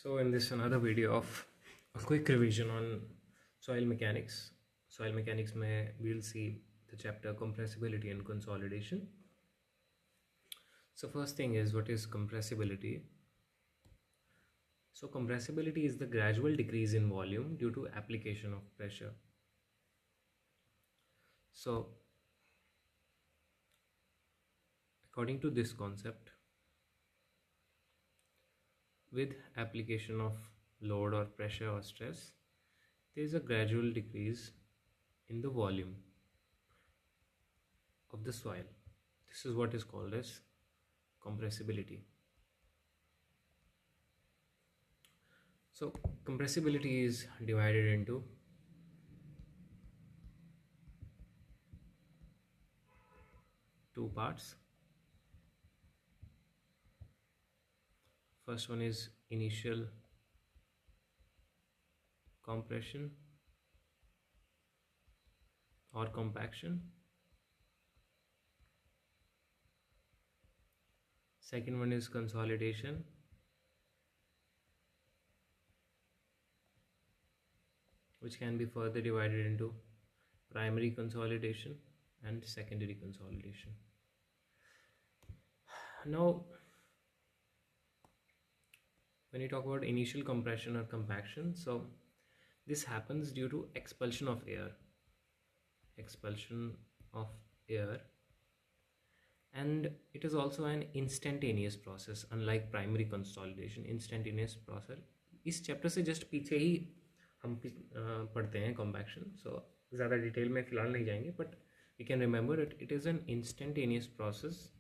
So in this another video of a quick revision on soil mechanics. Soil mechanics में we'll see the chapter compressibility and consolidation. So first thing is, what is compressibility? So compressibility is the gradual decrease in volume due to application of pressure. So according to this concept, with application of load or pressure or stress, there is a gradual decrease in the volume of the soil. This is what is called as compressibility. So compressibility is divided into two parts. First one is initial compression or compaction. Second one is consolidation. Which can be further divided into primary consolidation and secondary consolidation. Now, when you talk about initial compression or compaction, so this happens due to expulsion of air. And it is also an instantaneous process, unlike primary consolidation. Instantaneous process. इस chapter से just पीछे ही हम पढ़ते हैं compaction, so ज़्यादा detail में फिलहाल नहीं जाएंगे, but you can remember it is an instantaneous process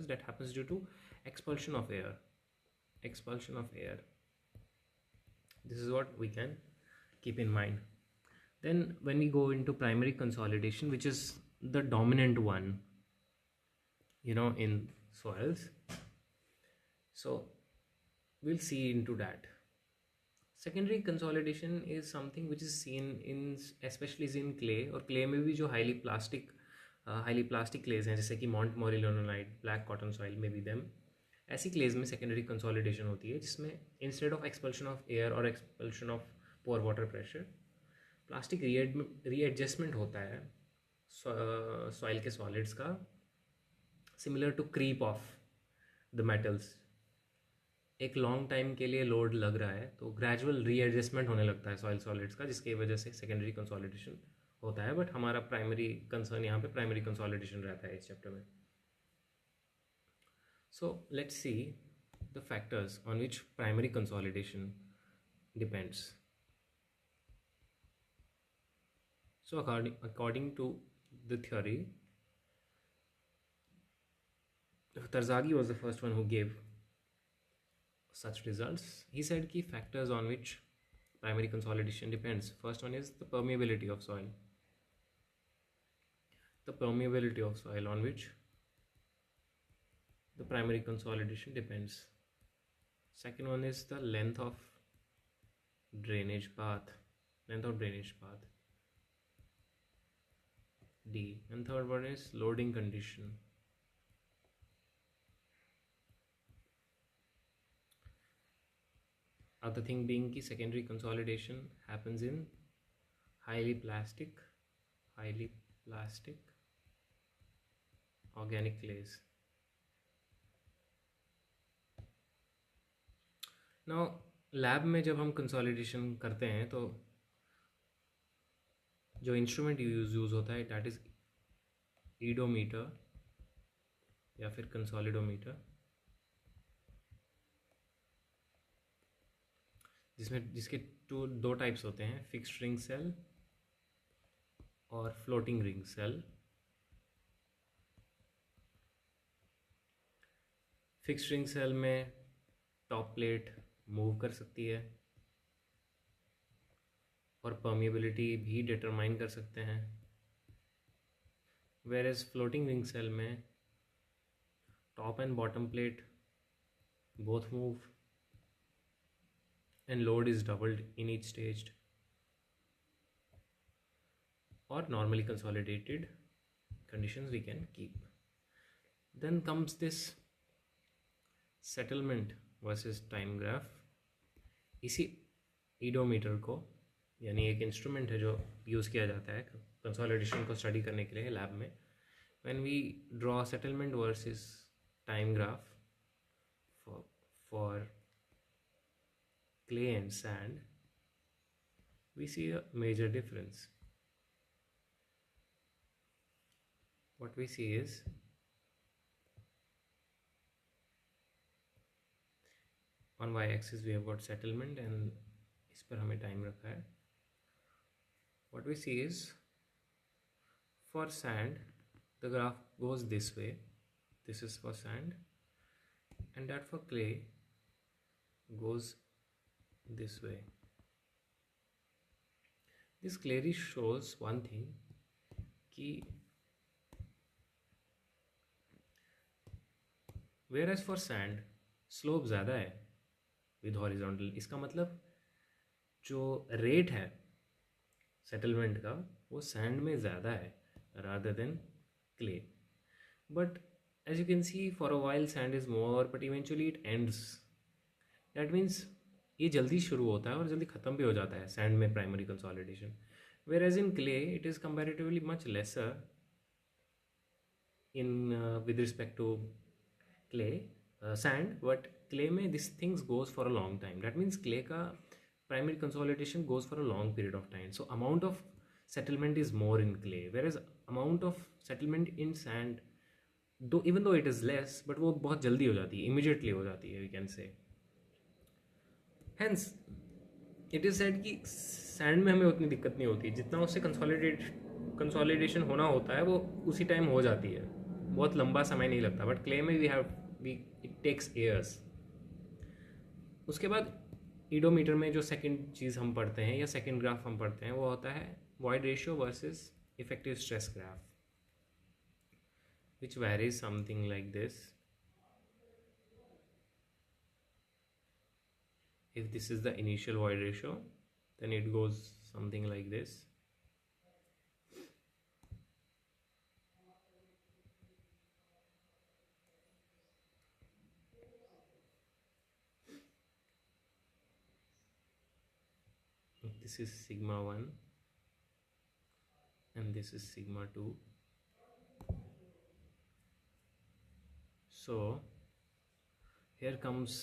that happens due to expulsion of air. This is what we can keep in mind. Then when we go into primary consolidation, which is the dominant one, in soils, so we'll see into that. Secondary consolidation is something which is seen in, especially in clay, और clay में भी जो highly plastic clays हैं, जैसे कि Mont Morillonite, black cotton soil में भी them, ऐसी clays में secondary consolidation होती है, जिसमें instead of expulsion of air or expulsion of pore water pressure, plastic readjustment होता है soil के solids का, similar to creep of the metals. एक लॉन्ग टाइम के लिए लोड लग रहा है तो ग्रेजुअल रीएडजस्टमेंट होने लगता है सॉइल सॉलिड्स का, जिसकी वजह से सेकेंडरी कंसोलिडेशन होता है. बट हमारा प्राइमरी कंसर्न यहाँ पे प्राइमरी कंसोलिडेशन रहता है इस चैप्टर में. So let's see the factors on which primary consolidation depends. So according to the theory, Tarzaghi was the first one who gave such results. He said key factors on which primary consolidation depends. First one is the permeability of soil. The permeability of soil on which the primary consolidation depends. Second one is the length of drainage path. D. And third one is loading condition. Other thing being कि secondary consolidation happens in highly plastic organic clays. Now lab में जब हम consolidation करते हैं तो जो instrument use होता है, that is edometer या फिर consolidometer, जिसके दो टाइप्स होते हैं, फिक्स्ड रिंग सेल और floating ring cell. Fixed ring cell में टॉप प्लेट मूव कर सकती है और परमिएबिलिटी भी डिटरमाइन कर सकते हैं, वेयरएज फ्लोटिंग रिंग सेल में top and bottom plate both move and load is doubled in each stage, or normally consolidated conditions we can keep. Then comes this settlement versus time graph. इसी ईडोमीटर को, यानी एक instrument है जो use किया जाता है कंसोलिडेशन को स्टडी करने के लिए लैब में, when we draw settlement versus time graph for clay and sand, we see a major difference. What we see is on y axis we have got settlement and इस पर हमें time रखा है. What we see is for sand the graph goes this way, this is for sand, and that for clay goes this way. This clearly shows one thing कि whereas for sand slope ज़्यादा है with horizontal, इसका मतलब जो rate है settlement का वो sand में ज़्यादा है rather than clay. But as you can see, for a while sand is more, but eventually it ends. That means ये जल्दी शुरू होता है और जल्दी ख़त्म भी हो जाता है सैंड में primary consolidation, whereas in clay it is comparatively much lesser in with respect to clay sand, but clay में this things goes for a long time. That means clay का primary consolidation goes for a long period of time, so amount of settlement is more in clay, whereas amount of settlement in sand, though even though it is less, but वो बहुत जल्दी हो जाती है, immediately हो जाती है, we can say. Hence it is said कि sand में हमें उतनी दिक्कत नहीं होती, जितना उससे कंसोलिडेशन होना होता है वो उसी टाइम हो जाती है, बहुत लंबा समय नहीं लगता. बट क्ले में इट टेक्स ईयर्स. उसके बाद ईडोमीटर में जो सेकंड चीज़ हम पढ़ते हैं या सेकंड ग्राफ हम पढ़ते हैं वो होता है void ratio versus effective stress graph, which varies something like this. If this is the initial void ratio, then it goes something like this. This is sigma 1 and this is sigma 2. So here comes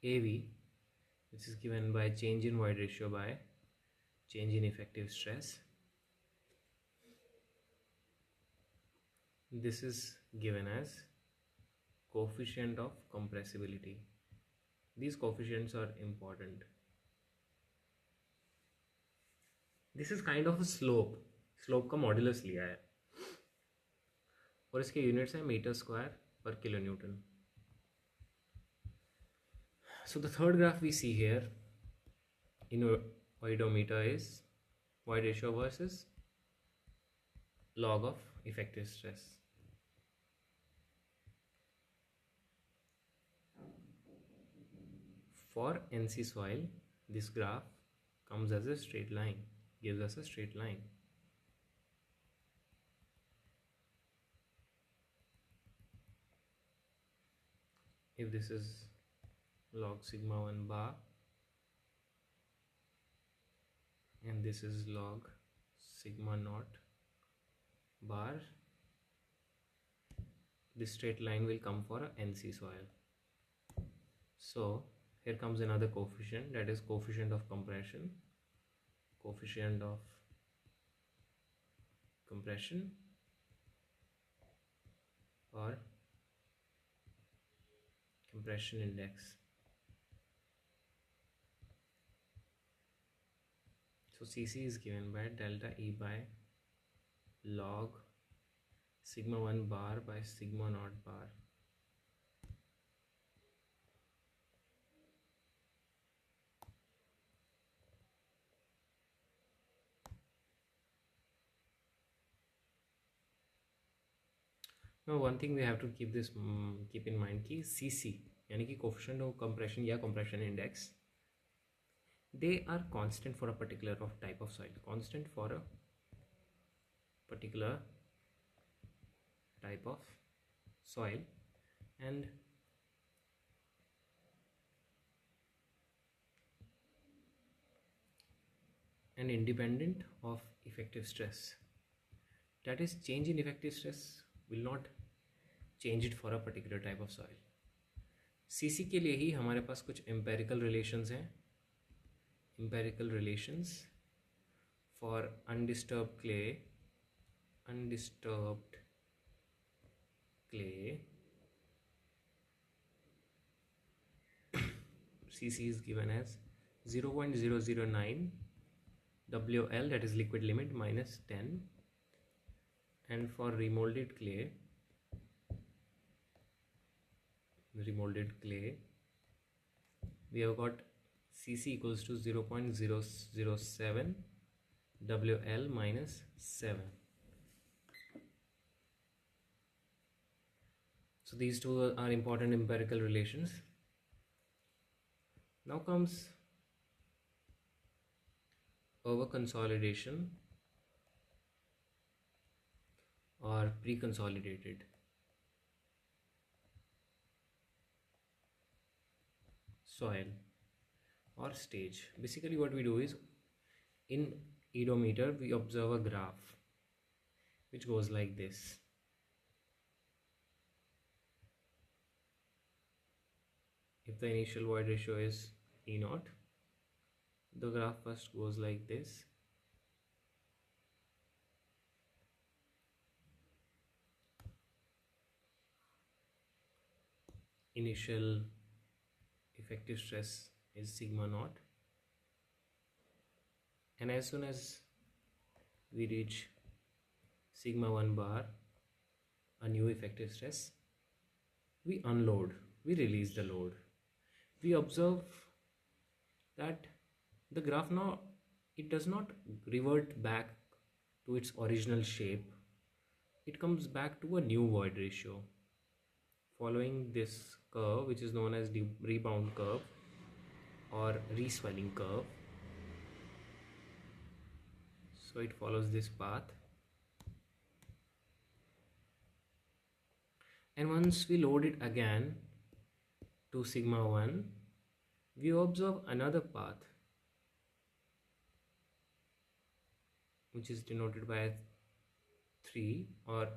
AV, which is given by change in void ratio by change in effective stress. This is given as coefficient of compressibility. These coefficients are important. This is kind of a slope का modulus लिया है और इसके units हैं metre square पर kilo Newton. So the third graph we see here in oidometer is void ratio versus log of effective stress. For NC soil, this graph comes as a straight line, gives us a straight line. If this is log sigma 1 bar and this is log sigma naught bar, this straight line will come for a NC soil. So here comes another coefficient, that is coefficient of compression, coefficient of compression or compression index. So Cc is given by delta E by log sigma 1 bar by sigma naught bar. Now one thing we have to keep in mind कि Cc यानी कि coefficient of compression या compression index, they are constant for a particular type of soil, constant for a particular type of soil, and and independent of effective stress. That is, change in effective stress will not change it for a particular type of soil. CC के लिए ही हमारे पास कुछ empirical relations हैं. Empirical relations for undisturbed clay CC is given as 0.009 WL, that is liquid limit, minus 10. And for remolded clay, we have got CC equals to 0.007 WL minus 7. So these two are important empirical relations. Now comes over consolidation or pre-consolidated soil or stage. Basically what we do is, in odometer we observe a graph which goes like this. If the initial void ratio is E0, the graph first goes like this. Initial effective stress is sigma naught, and as soon as we reach sigma 1 bar, a new effective stress, we unload, we release the load. We observe that the graph now, it does not revert back to its original shape. It comes back to a new void ratio following this curve, which is known as the rebound curve or reswelling curve. So it follows this path, and once we load it again to sigma 1, we observe another path which is denoted by 3 or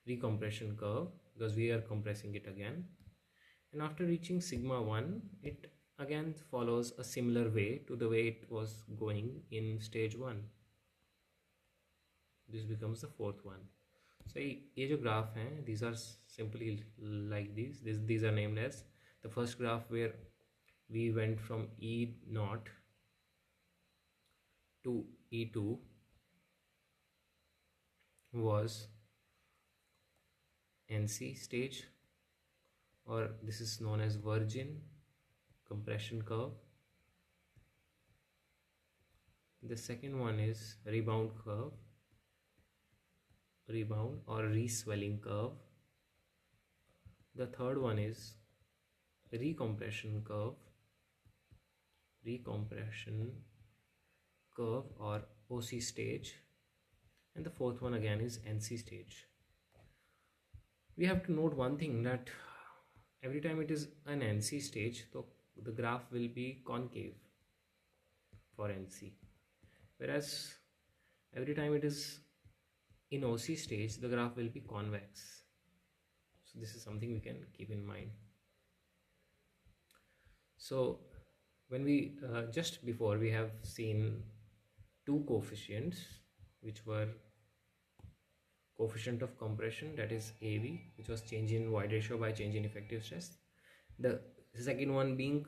recompression curve, because we are compressing it again. And after reaching sigma 1, it again follows a similar way to the way it was going in stage 1. This becomes the fourth one. So ये जो graph हैं, these are simply like these are named as, the first graph where we went from E0 to E2 was NC stage, or this is known as virgin compression curve. The second one is rebound curve, rebound or reswelling curve. The third one is recompression curve, or OC stage, and the fourth one again is NC stage. We have to note one thing, that every time it is an NC stage, so the graph will be concave for NC, whereas every time it is in OC stage, the graph will be convex. So this is something we can keep in mind. So when we just before we have seen two coefficients, which were coefficient of compression, that is AV, which was change in void ratio by change in effective stress. The second one being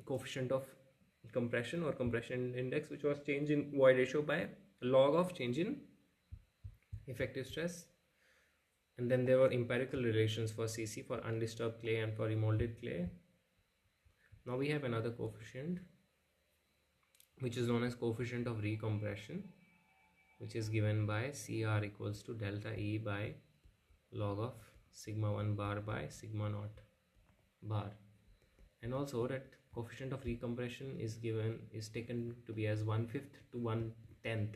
coefficient of compression or compression index, which was change in void ratio by log of change in effective stress. And then there were empirical relations for CC, for undisturbed clay and for remolded clay. Now we have another coefficient which is known as coefficient of recompression, which is given by CR equals to delta E by log of sigma 1 bar by sigma naught bar. And also that coefficient of recompression is taken to be as 1/5 to 1/10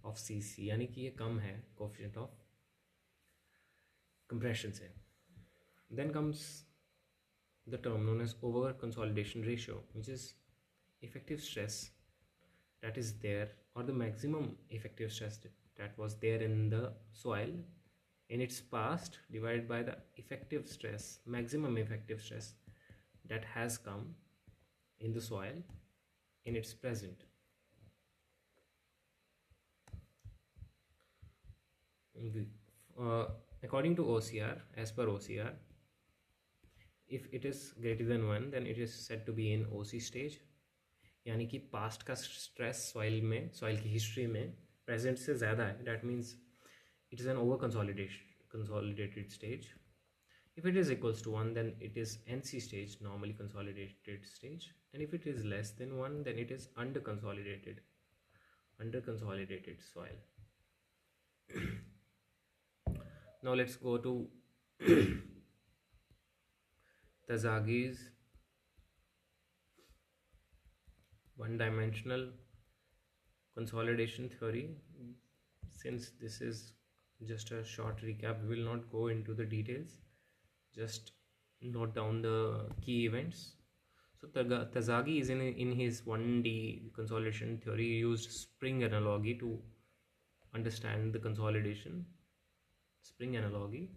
of CC, यानी कि ये कम है coefficient of compression से. Then comes the term known as over consolidation ratio, which is effective stress that is there, or the maximum effective stress that was there in the soil in its past, divided by the effective stress, maximum effective stress that has come in the soil in its present. Uh, According to OCR, as per OCR, if it is greater than 1, then it is said to be in OC stage, यानी कि past का stress soil की history में present से ज़्यादा है, that means it is an over consolidated stage. If it is equals to 1, then it is NC stage, normally consolidated stage, and if it is less than 1, then it is under consolidated soil. Now let's go to Tazagi's one-dimensional consolidation theory. Since this is just a short recap, we will not go into the details, just note down the key events. So Tazagi is in his 1D consolidation theory, he used spring analogy to understand the consolidation. Spring analogy,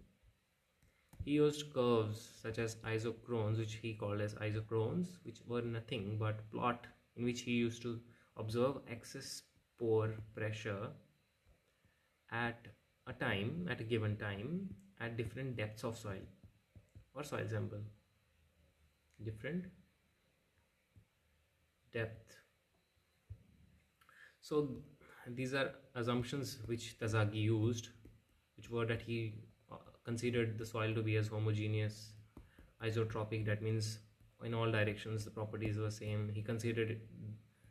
he used curves such as isochrones, which he called as isochrones, which were nothing but plot in which he used to observe excess pore pressure at a given time at different depths of soil or soil sample, different depth. So these are assumptions which Tazagi used, which were that he considered the soil to be as homogeneous, isotropic, that means in all directions the properties were same. He considered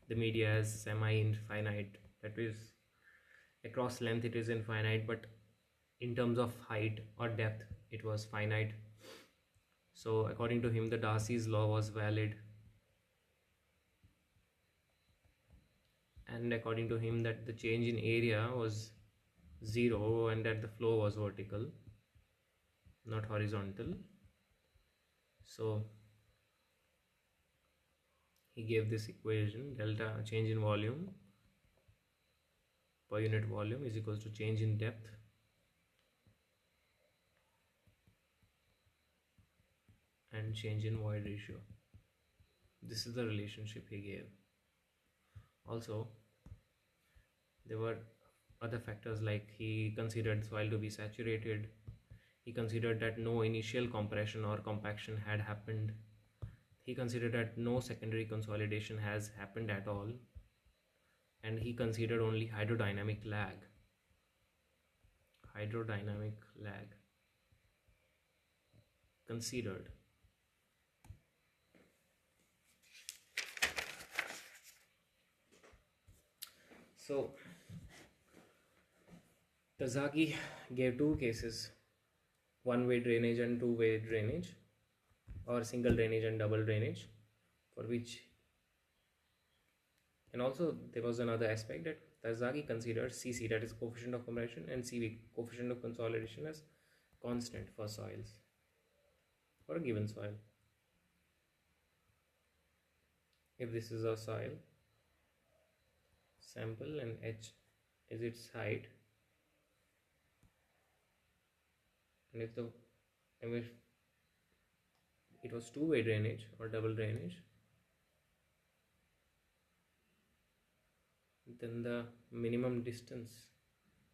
the media as semi-infinite, that is across length it is infinite, but in terms of height or depth it was finite. So according to him, the Darcy's law was valid, and according to him that the change in area was 0 and that the flow was vertical, not horizontal. So he gave this equation: delta change in volume per unit volume is equals to change in depth and change in void ratio. This is the relationship he gave. Also, there were other factors, like he considered soil to be saturated, he considered that no initial compression or compaction had happened, he considered that no secondary consolidation has happened at all, and he considered only hydrodynamic lag considered. So Tazaki gave two cases: one-way drainage and two-way drainage, or single drainage and double drainage, for which, and also there was another aspect that Tazaki considered CC, that is coefficient of compression, and CV, coefficient of consolidation, as constant for soils, for a given soil. If this is a soil sample and H is its height, and if it was two-way drainage or double drainage, then the minimum distance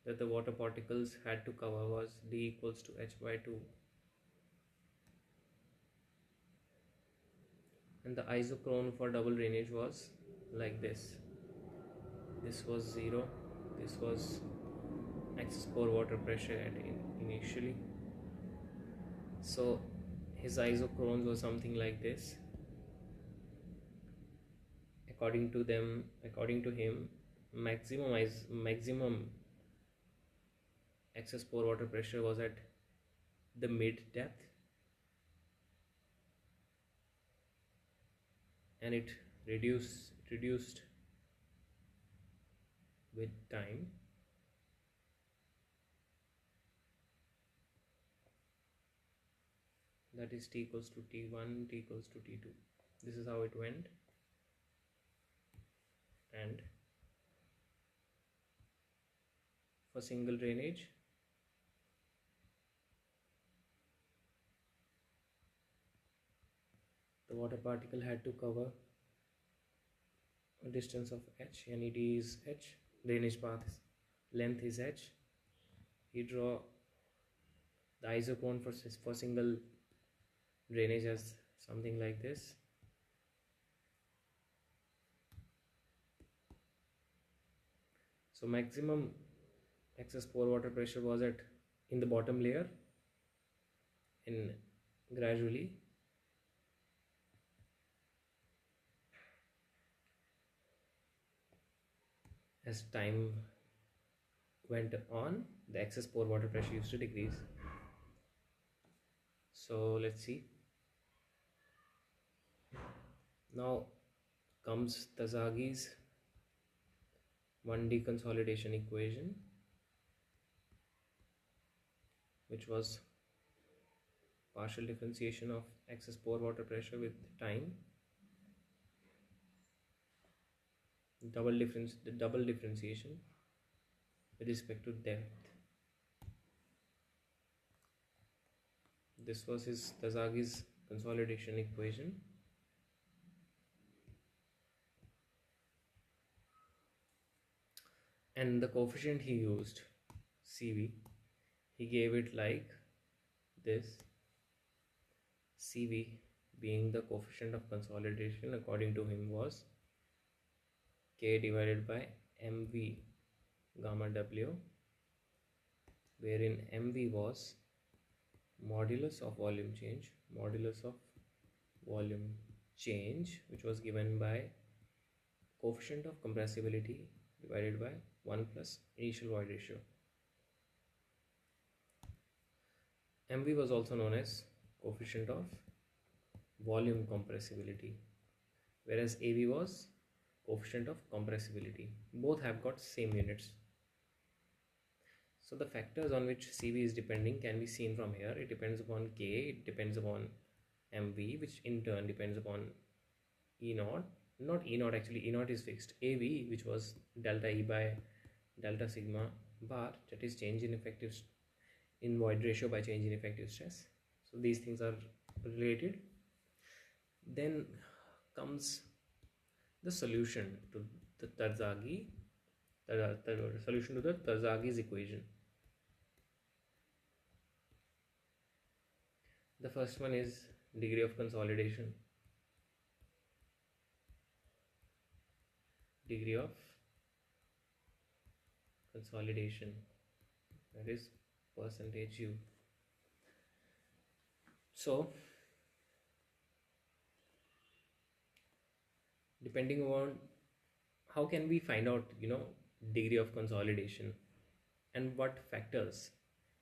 that the water particles had to cover was D equals to H by 2, and the isochrone for double drainage was like this. This was 0, this was excess pore water pressure initially. So his isochrones were something like this. According to him, maximum excess pore water pressure was at the mid depth, and it reduced with time. That is T equals to T1, T equals to T2. This is how it went. And for single drainage. The water particle had to cover a distance of h, NED is h, drainage path length is h. You draw the isocone for single drainage as something like this. So maximum excess pore water pressure was at in the bottom layer, and gradually as time went on, the excess pore water pressure used to decrease. So let's see. Now comes Tazagi's 1D consolidation equation, which was partial differentiation of excess pore water pressure with time, the double differentiation with respect to depth. This was his Tazagi's consolidation equation. And the coefficient he used, CV, he gave it like this. CV being the coefficient of consolidation according to him was K divided by MV gamma W, wherein MV was modulus of volume change, which was given by coefficient of compressibility divided by 1 plus initial void ratio. MV was also known as coefficient of volume compressibility, whereas AV was coefficient of compressibility. Both have got same units. So the factors on which CV is depending can be seen from here. It depends upon K, it depends upon MV, which in turn depends upon E naught. Not E naught actually, E naught is fixed. AV, which was delta E by delta sigma bar, that is change in effective in void ratio by change in effective stress. So these things are related. Then comes the solution to the Tarzagi's equation. The first one is degree of consolidation. Degree of consolidation, that is percentage U. So depending on how can we find out degree of consolidation, and what factors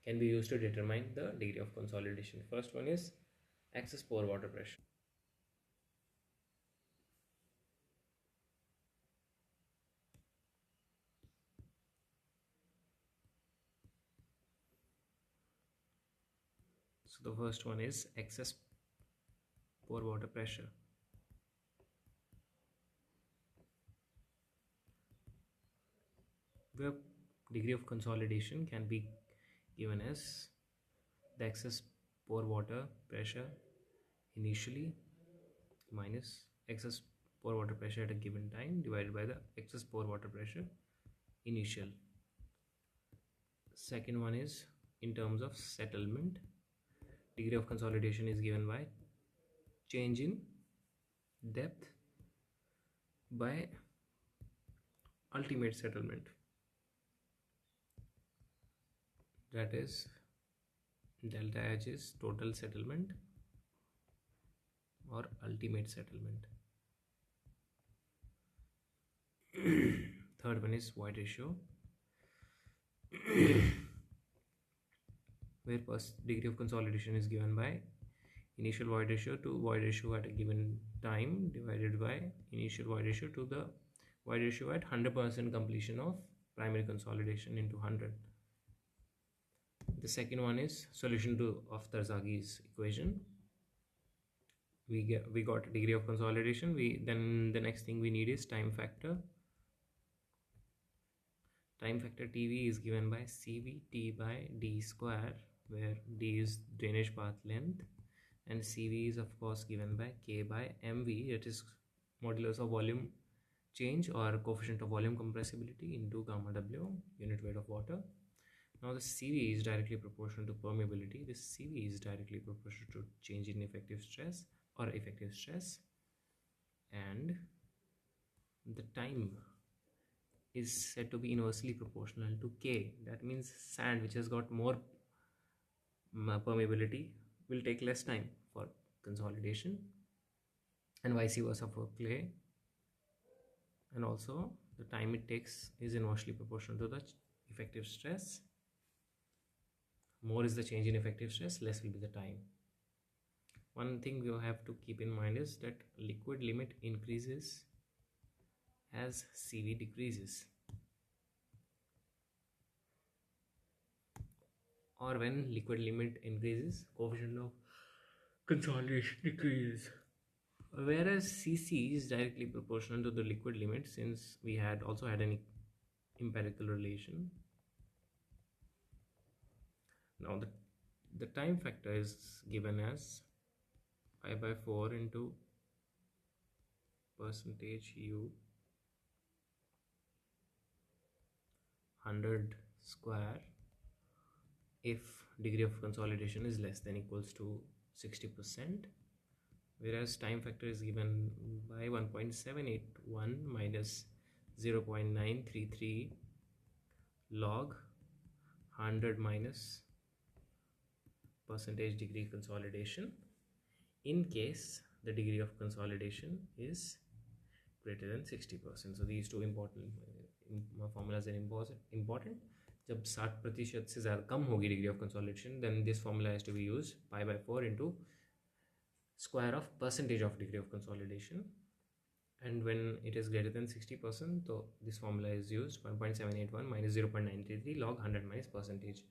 can be used to determine the degree of consolidation. First one is excess pore water pressure. So the first one is excess pore water pressure. Where degree of consolidation can be given as the excess pore water pressure initially minus excess pore water pressure at a given time divided by the excess pore water pressure initial. Second one is in terms of settlement. Degree of consolidation is given by change in depth by ultimate settlement, that is delta H is total settlement or ultimate settlement. Third one is void ratio, where degree of consolidation is given by initial void ratio to void ratio at a given time divided by initial void ratio to the void ratio at 100% completion of primary consolidation into 100. The second one is solution of Tarzagi's equation. We got degree of consolidation. Then the next thing we need is time factor. Time factor TV is given by CVT by D square, where D is drainage path length and CV is of course given by K by MV, that is modulus of volume change or coefficient of volume compressibility into gamma W, unit weight of water. Now the CV is directly proportional to permeability. This CV is directly proportional to change in effective stress or effective stress, and the time is said to be inversely proportional to K. That means sand which has got more permeability will take less time for consolidation, and vice versa for clay. And also the time it takes is inversely proportional to the effective stress. More is the change in effective stress, less will be the time. One thing you have to keep in mind is that liquid limit increases as CV decreases, or when liquid limit increases, coefficient of consolidation decreases. Whereas CC is directly proportional to the liquid limit, since we had also had an empirical relation. Now the time factor is given as pi by 4 into percentage U 100 square if degree of consolidation is less than equals to 60%, whereas time factor is given by 1.781 minus 0.933 log 100 minus percentage degree consolidation in case the degree of consolidation is greater than 60%. So these two important formulas are important. जब 60% से ज़्यादा कम होगी degree of consolidation, then this formula has to be used, pi by 4 into square of percentage of degree of consolidation, and when it is greater than 60%, so this formula is used, 1.781 minus 0.933 log 100 minus percentage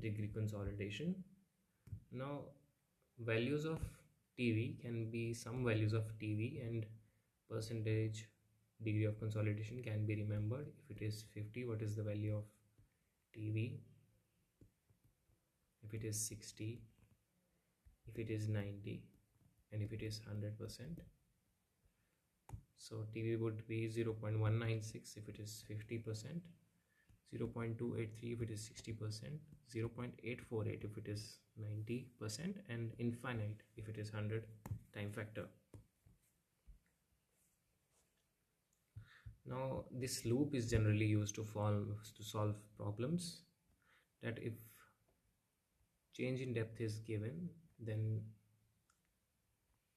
degree consolidation. Now values of TV can be some values of TV, and percentage degree of consolidation can be remembered. If it is 50, what is the value of TV? If it is 60, if it is 90, and if it is 100%. So TV would be 0.196 if it is 50%, 0.283 if it is 60%, 0.848 if it is 90%, and infinite if it is 100 time factor. Now this loop is generally used to solve problems that if change in depth is given, then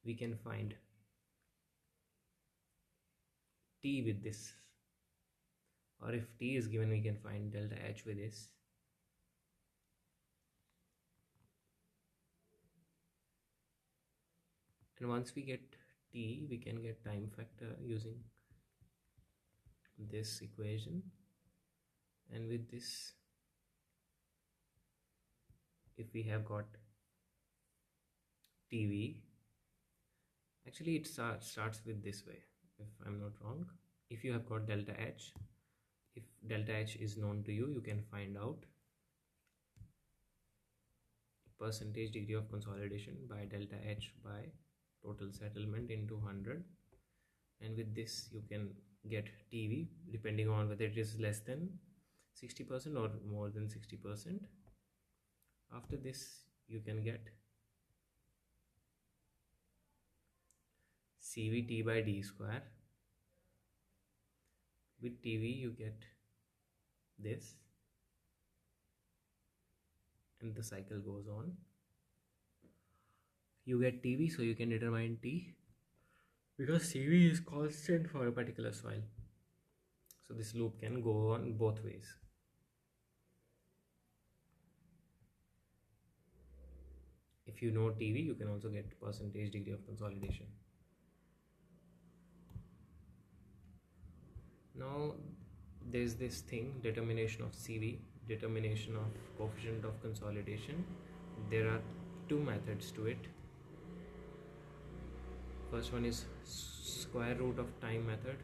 we can find T with this, or if T is given, we can find delta H with this. And once we get T, we can get time factor using this equation, and with this, if we have got TV, actually it starts with this way, if I'm not wrong. If you have got delta H, if delta H is known to you, you can find out percentage degree of consolidation by delta H by total settlement into 100, and with this you can get TV depending on whether it is less than 60% or more than 60%. After this you can get CVT by D square. With TV you get this, and the cycle goes on. You get TV, so you can determine T, because CV is constant for a particular soil. So this loop can go on both ways. If you know TV, you can also get percentage degree of consolidation. Now there's this thing, determination of CV, determination of coefficient of consolidation. There are two methods to it. First one is square root of time method.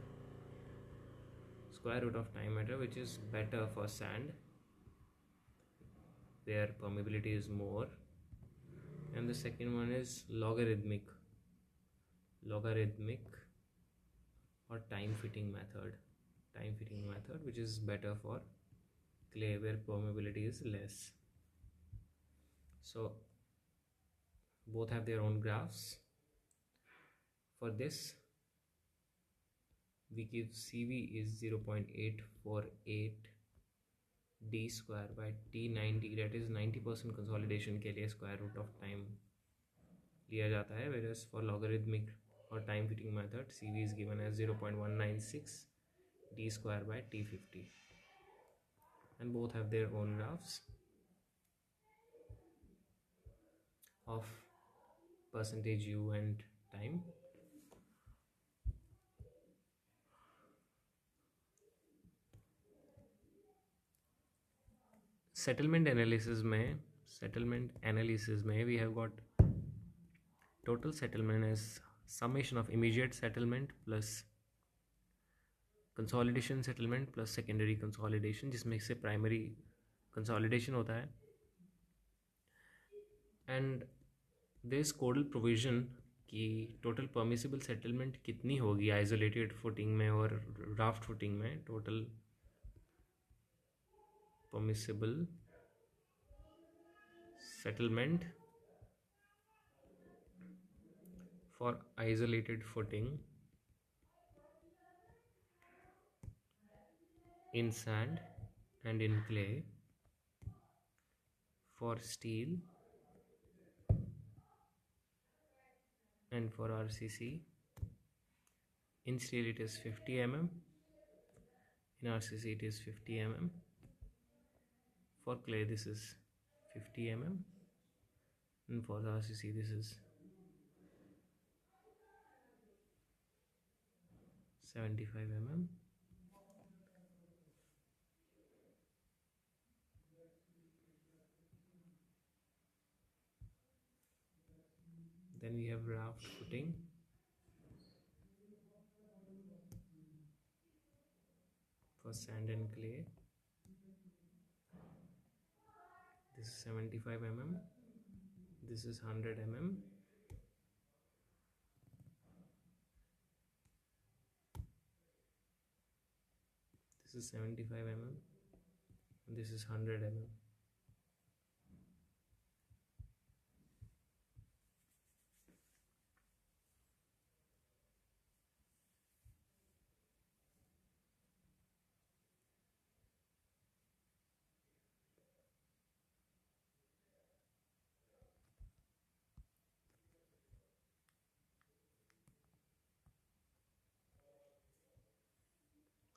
square root of time matter, which is better for sand where permeability is more. And the second one is logarithmic or time fitting method, which is better for clay where permeability is less. So both have their own graphs. For this, we give CV is 0.848 d square by t90, that is 90% consolidation के लिए square root of time लिया जाता है, whereas for logarithmic or time fitting method CV is given as 0.196 d square by t50, and both have their own graphs of percentage U and time. Settlement analysis में we have got total settlement as summation of immediate settlement plus consolidation settlement plus secondary consolidation, जिसमें से primary consolidation होता है. And there is codal provision कि total permissible settlement कितनी होगी isolated footing में और raft footing में. Total permissible settlement for isolated footing in sand and in clay, for steel and for RCC. In steel it is 50 mm, in RCC it is 50 mm. For clay this is 50 mm, and for RCC this is 75 mm. Then we have raft footing. For sand and clay, this is 75 mm, this is 100 mm. This is 75 mm, and this is 100 mm.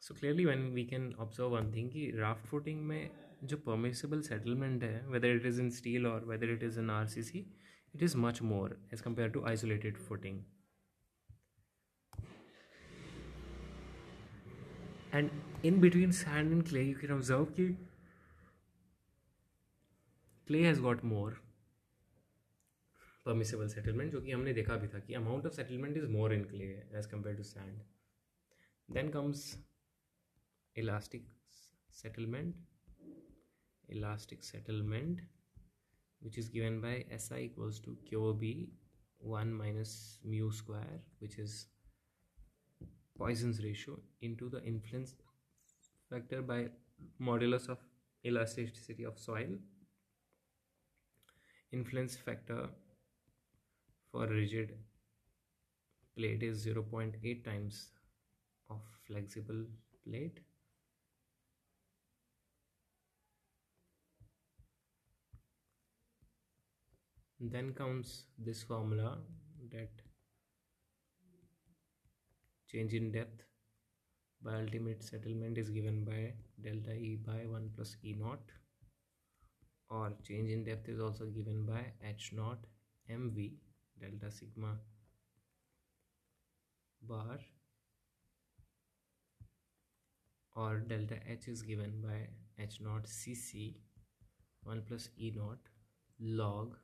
So clearly when we can observe one thing कि raft footing में जो permissible settlement है, whether it is in steel or whether it is in RCC, it is much more as compared to isolated footing. And in between sand and clay you can observe कि clay has got more permissible settlement, जो कि हमने देखा भी था कि amount of settlement is more in clay as compared to sand. Then comes elastic settlement, which is given by SI equals to QOB 1 minus mu square, which is Poisson's ratio, into the influence factor by modulus of elasticity of soil. Influence factor for rigid plate is 0.8 times of flexible plate. Then comes this formula that change in depth by ultimate settlement is given by delta E by 1 plus E naught, or change in depth is also given by H naught mv delta sigma bar, or delta H is given by H naught cc 1 plus E naught log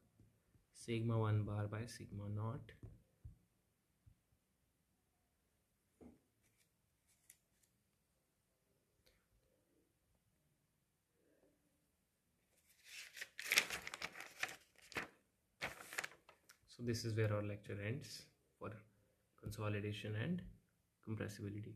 sigma 1 bar by sigma naught. this is where our lecture ends for consolidation and compressibility.